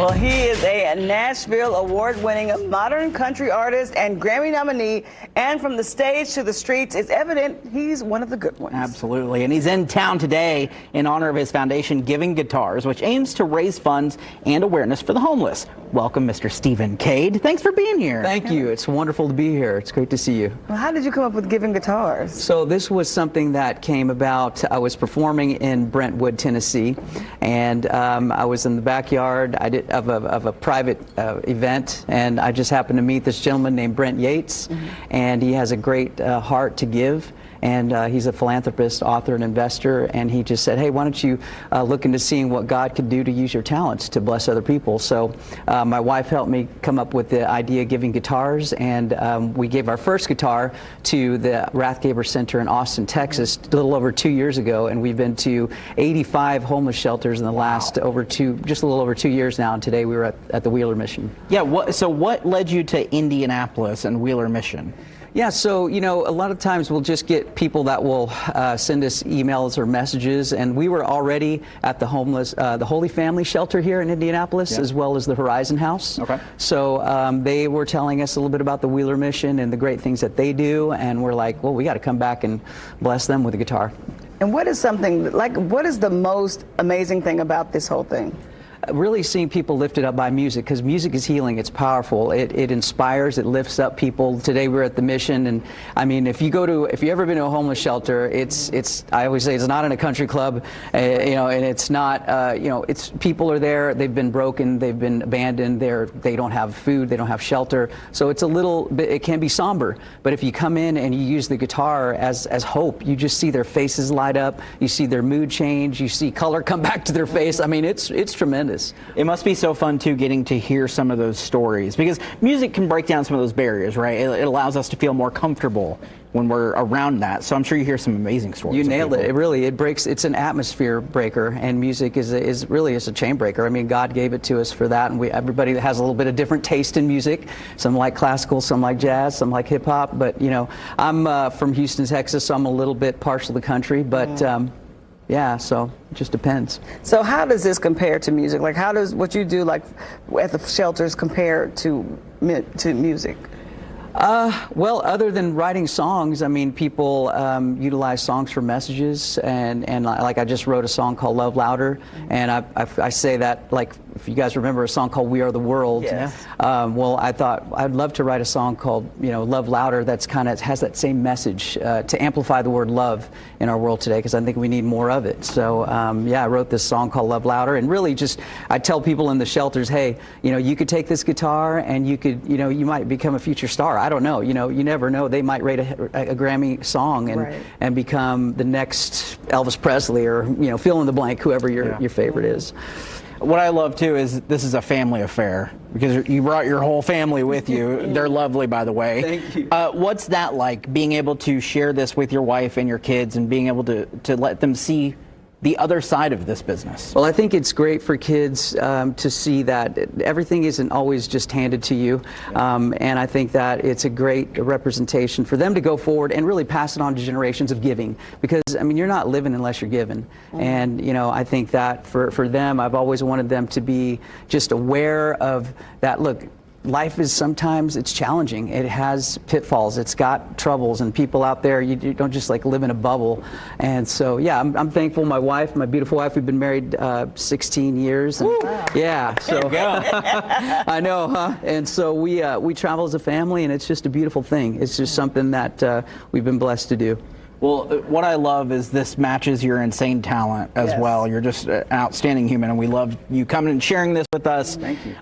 Well, he is a Nashville award-winning modern country artist and Grammy nominee, and from the stage to the streets, it's evident he's one of the good ones. Absolutely, and he's in town today in honor of his foundation, Giving Guitars, which aims to raise funds and awareness for the homeless. Welcome, Mr. Stephen Cade. Thanks for being here. Thank you. It's wonderful to be here. It's great to see you. Well, how did you come up with Giving Guitars? So this was something that came about. I was performing in Brentwood, Tennessee, and I was in the backyard of a private event, and I just happened to meet this gentleman named Brent Yates, and he has a great heart to give. And he's a philanthropist, author, and investor, and he just said, hey, why don't you look into seeing what God could do to use your talents to bless other people. So my wife helped me come up with the idea of Giving Guitars, and we gave our first guitar to the Rathgaber Center in Austin, Texas, a little over 2 years ago, and we've been to 85 homeless shelters in the last just a little over 2 years now, and today we were at the Wheeler Mission. Yeah, so what led you to Indianapolis and Wheeler Mission? Yeah, so, you know, a lot of times we'll just get people that will send us emails or messages, and we were already at the Holy Family Shelter here in Indianapolis, as well as the Horizon House. Okay. So they were telling us a little bit about the Wheeler Mission and the great things that they do, and we're like, well, we got to come back and bless them with a guitar. And what is what is the most amazing thing about this whole thing? Really seeing people lifted up by music, because music is healing. It's powerful. It inspires. It lifts up people. Today we're at the Mission, and I mean, if you've ever been to a homeless shelter, I always say it's not in a country club, you know, and it's not, you know, it's people are there. They've been broken. They've been abandoned. They don't have food. They don't have shelter. So it's a little bit. It can be somber. But if you come in and you use the guitar as hope, you just see their faces light up. You see their mood change. You see color come back to their face. I mean, it's tremendous. It must be so fun, too, getting to hear some of those stories, because music can break down some of those barriers, right? It allows us to feel more comfortable when we're around that. So I'm sure you hear some amazing stories. You nailed it. It breaks. It's an atmosphere breaker, and music is really a chain breaker. I mean, God gave it to us for that, and everybody has a little bit of different taste in music. Some like classical, some like jazz, some like hip hop. But you know, I'm from Houston, Texas, so I'm a little bit partial to country, but. Yeah, so it just depends. So how does this compare to music? Like, how does what you do, like, at the shelters compare to music? Well, other than writing songs, I mean, people utilize songs for messages, and like I just wrote a song called Love Louder, and I say that, like, if you guys remember a song called We Are the World. Yes. Well, I thought I'd love to write a song called, you know, Love Louder, that's kind of has that same message to amplify the word love in our world today, because I think we need more of it. So yeah, I wrote this song called Love Louder, and really just I tell people in the shelters, hey, you know, you could take this guitar and you could, you know, you might become a future star. I don't know. You know, you never know. They might write a Grammy song and become the next Elvis Presley, or, you know, fill in the blank, whoever your favorite is. What I love, too, is this is a family affair, because you brought your whole family with you. They're lovely, by the way. Thank you. What's that like, being able to share this with your wife and your kids, and being able to let them see the other side of this business? Well, I think it's great for kids to see that everything isn't always just handed to you, and I think that it's a great representation for them to go forward and really pass it on to generations of giving, because I mean, you're not living unless you're given. And you know, I think that for them, I've always wanted them to be just aware of that. Look, life is sometimes it's challenging. It has pitfalls. It's got troubles, and people out there, you don't just like live in a bubble. And so, yeah, I'm thankful. My wife, my beautiful wife, we've been married 16 years. And, yeah, so I know, huh? And so we travel as a family, and it's just a beautiful thing. It's just something that we've been blessed to do. Well, what I love is this matches your insane talent as well. You're just an outstanding human, and we love you coming and sharing this with us. Thank you.